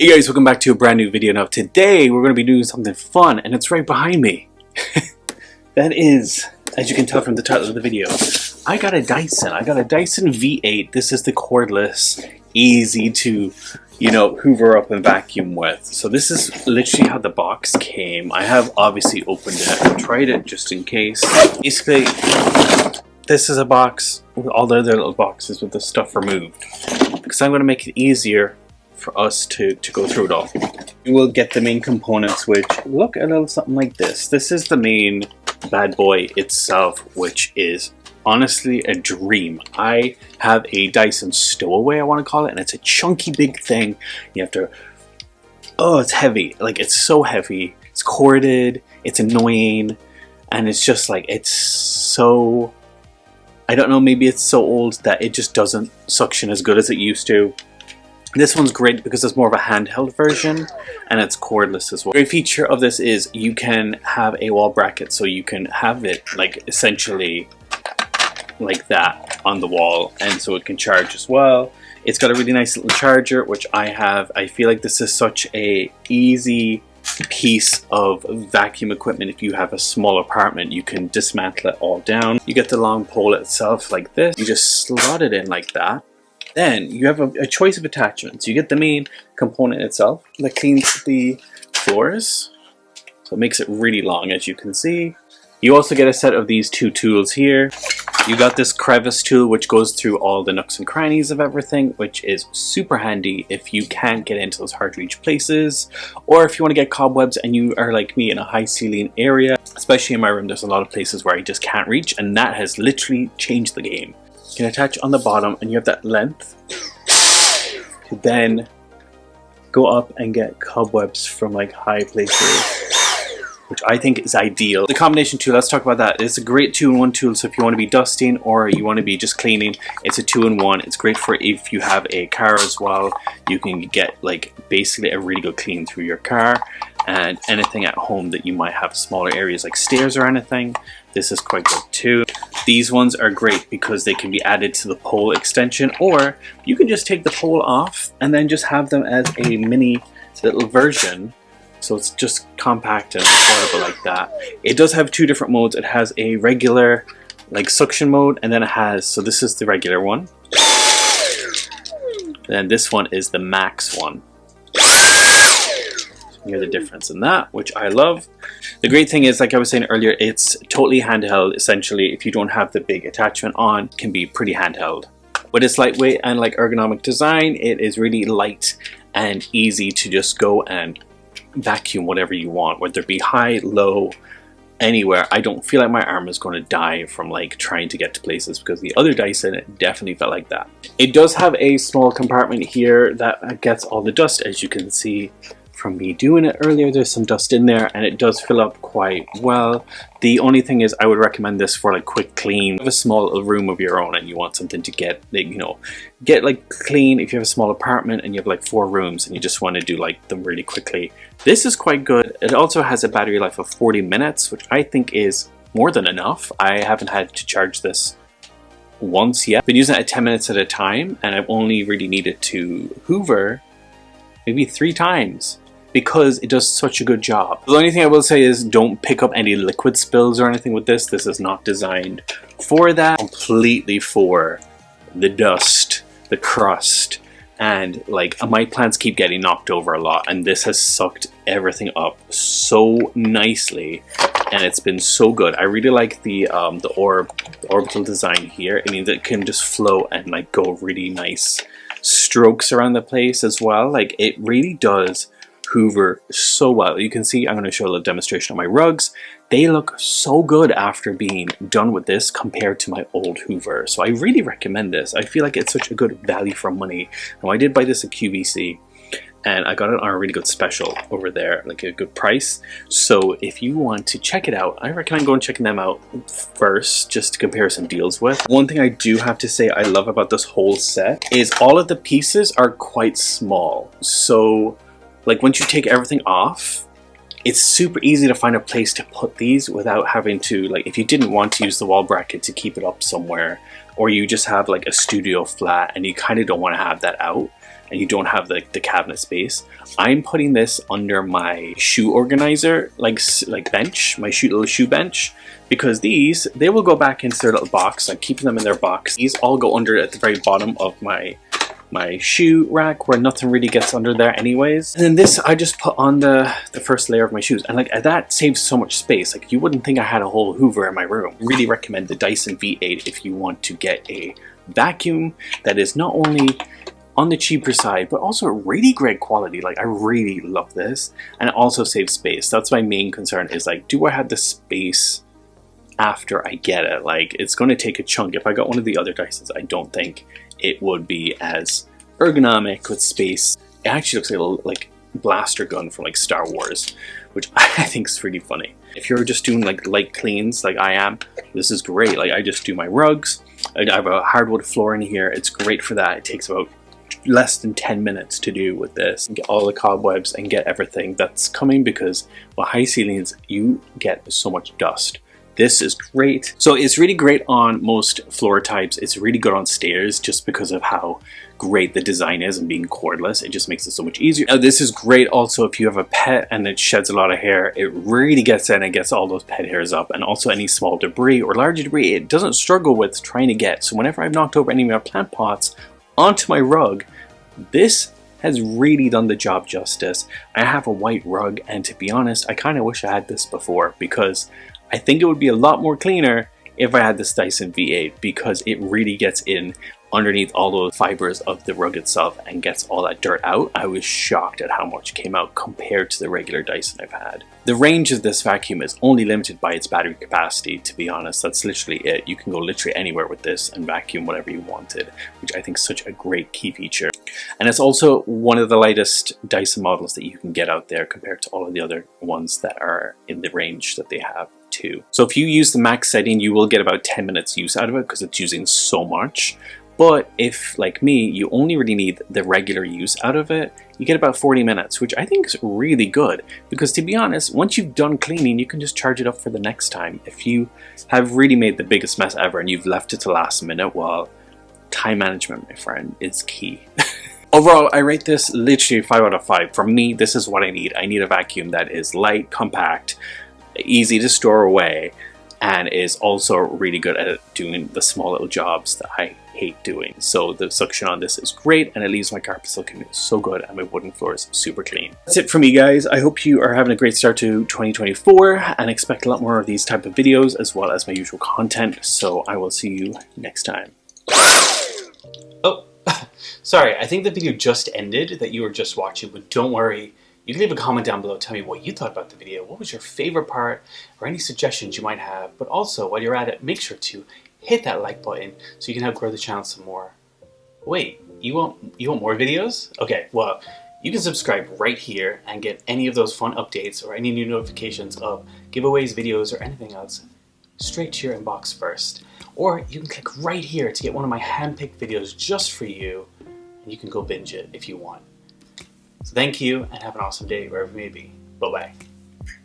Hey guys, welcome back to a brand new video. Now today we're going to be doing something fun and it's right behind me. That is, as you can tell from the title of the video, I got a Dyson. I got a Dyson V8. This is the cordless, easy to, hoover up and vacuum with. So this is literally how the box came. I have obviously opened it and tried it just in case. Basically, this is a box with all the other little boxes with the stuff removed. Because I'm going to make it easier for us to go through it all. You will get the main components, which look a little something like this. This is the main bad boy itself, which is honestly a dream. I have a Dyson Stowaway, I want to call it, and it's a chunky big thing. You have to, it's heavy. Like, it's so heavy. It's corded, it's annoying, and it's just like, it's so, I don't know, maybe it's so old that it just doesn't suction as good as it used to. This one's great because it's more of a handheld version and it's cordless as well. The great feature of this is you can have a wall bracket, so you can have it like essentially like that on the wall, and so it can charge as well. It's got a really nice little charger, which I have. I feel like this is such a easy piece of vacuum equipment. If you have a small apartment, you can dismantle it all down. You get the long pole itself like this. You just slot it in like that. Then you have a choice of attachments. You get the main component itself that cleans the floors, so it makes it really long, as you can see. You also get a set of these two tools here. You got this crevice tool, which goes through all the nooks and crannies of everything, which is super handy if you can't get into those hard to reach places, or if you want to get cobwebs and you are like me in a high ceiling area. Especially in my room, there's a lot of places where I just can't reach, and that has literally changed the game. You can attach on the bottom and you have that length to then go up and get cobwebs from like high places, which I think is ideal. The combination tool, let's talk about that. It's a great 2-in-1 tool, so if you want to be dusting or you want to be just cleaning, it's a 2-in-1. It's great for if you have a car as well. You can get like basically a really good clean through your car and anything at home that you might have smaller areas like stairs or anything. This is quite good too. These ones are great because they can be added to the pole extension, or you can just take the pole off and then just have them as a mini little version. So it's just compact and affordable like that. It does have two different modes. It has a regular like suction mode, and then it has, so this is the regular one. Then this one is the max one. Hear the difference in that, which I love. The great thing is, like I was saying earlier, it's totally handheld. Essentially, if you don't have the big attachment on, it can be pretty handheld. But it's lightweight and like ergonomic design. It is really light and easy to just go and vacuum whatever you want, whether it be high, low, anywhere. I don't feel like my arm is going to die from like trying to get to places, because the other Dyson definitely felt like that. It does have a small compartment here that gets all the dust, as you can see from me doing it earlier. There's some dust in there and it does fill up quite well. The only thing is I would recommend this for like quick clean. If you have a small room of your own and you want something to get like clean, if you have a small apartment and you have like 4 rooms and you just want to do like them really quickly, this is quite good. It also has a battery life of 40 minutes, which I think is more than enough. I haven't had to charge this once yet. I've been using it at 10 minutes at a time, and I've only really needed to hoover maybe 3 times, because it does such a good job. The only thing I will say is don't pick up any liquid spills or anything with this. This is not designed for that. Completely for the dust, the crust, and like my plants keep getting knocked over a lot, and this has sucked everything up so nicely, and it's been so good. I really like the orbital design here. It means it can just flow and like go really nice strokes around the place as well. Like, it really does hoover so well. You can see, I'm going to show a little demonstration of my rugs. They look so good after being done with this compared to my old hoover. So I really recommend this. I feel like it's such a good value for money. Now, I did buy this at QVC and I got it on a really good special over there, like a good price. So if you want to check it out, I recommend going and checking them out first, just to compare some deals with. One thing I do have to say I love about this whole set is all of the pieces are quite small. So like once you take everything off, it's super easy to find a place to put these without having to, like, if you didn't want to use the wall bracket to keep it up somewhere, or you just have like a studio flat and you kind of don't want to have that out, and you don't have the cabinet space, I'm putting this under my shoe organizer, like bench, my little shoe bench, because these, they will go back into their little box. I'm keeping them in their box. These all go under at the very bottom of my shoe rack, where nothing really gets under there anyways. And then this I just put on the first layer of my shoes, and like that saves so much space. Like you wouldn't think I had a whole Hoover in my room. I really recommend the Dyson V8 if you want to get a vacuum that is not only on the cheaper side but also really great quality. Like I really love this, and it also saves space. That's my main concern, is like, do I have the space after I get it? Like it's going to take a chunk. If I got one of the other Dysons, I don't think it would be as ergonomic with space. It actually looks like a little like blaster gun from like Star Wars, which I think is pretty funny. If you're just doing like light cleans like I am, this is great. Like I just do my rugs. I have a hardwood floor in here. It's great for that. It takes about less than 10 minutes to do with this. Get all the cobwebs and get everything that's coming, because with high ceilings you get so much dust. This is great. So it's really great on most floor types. It's really good on stairs just because of how great the design is, and being cordless, it just makes it so much easier. Now this is great also if you have a pet and it sheds a lot of hair. It really gets in and gets all those pet hairs up, and also any small debris or larger debris it doesn't struggle with trying to get. So whenever I've knocked over any of my plant pots onto my rug, this has really done the job justice. I have a white rug, and to be honest, I kind of wish I had this before, because I think it would be a lot more cleaner if I had this Dyson V8, because it really gets in underneath all those fibers of the rug itself and gets all that dirt out. I was shocked at how much came out compared to the regular Dyson I've had. The range of this vacuum is only limited by its battery capacity, to be honest. That's literally it. You can go literally anywhere with this and vacuum whatever you wanted, which I think is such a great key feature. And it's also one of the lightest Dyson models that you can get out there compared to all of the other ones that are in the range that they have too. So if you use the max setting, you will get about 10 minutes use out of it because it's using so much. But if, like me, you only really need the regular use out of it, you get about 40 minutes, which I think is really good. Because to be honest, once you've done cleaning, you can just charge it up for the next time. If you have really made the biggest mess ever and you've left it to last minute, well, time management, my friend, is key. Overall, I rate this literally 5 out of 5. For me, this is what I need. I need a vacuum that is light, compact, easy to store away, and is also really good at doing the small little jobs that I hate doing. So the suction on this is great, and it leaves my carpets looking so good, and my wooden floors super clean. That's it for me, guys. I hope you are having a great start to 2024 and expect a lot more of these type of videos as well as my usual content. So I will see you next time. Oh, sorry, I think the video just ended that you were just watching, but don't worry. You can leave a comment down below, tell me what you thought about the video, what was your favorite part, or any suggestions you might have. But also, while you're at it, make sure to hit that like button so you can help grow the channel some more. Wait, you want more videos? Okay, well, you can subscribe right here and get any of those fun updates or any new notifications of giveaways, videos, or anything else straight to your inbox first. Or you can click right here to get one of my hand-picked videos just for you, and you can go binge it if you want. So thank you, and have an awesome day wherever you may be. Bye-bye.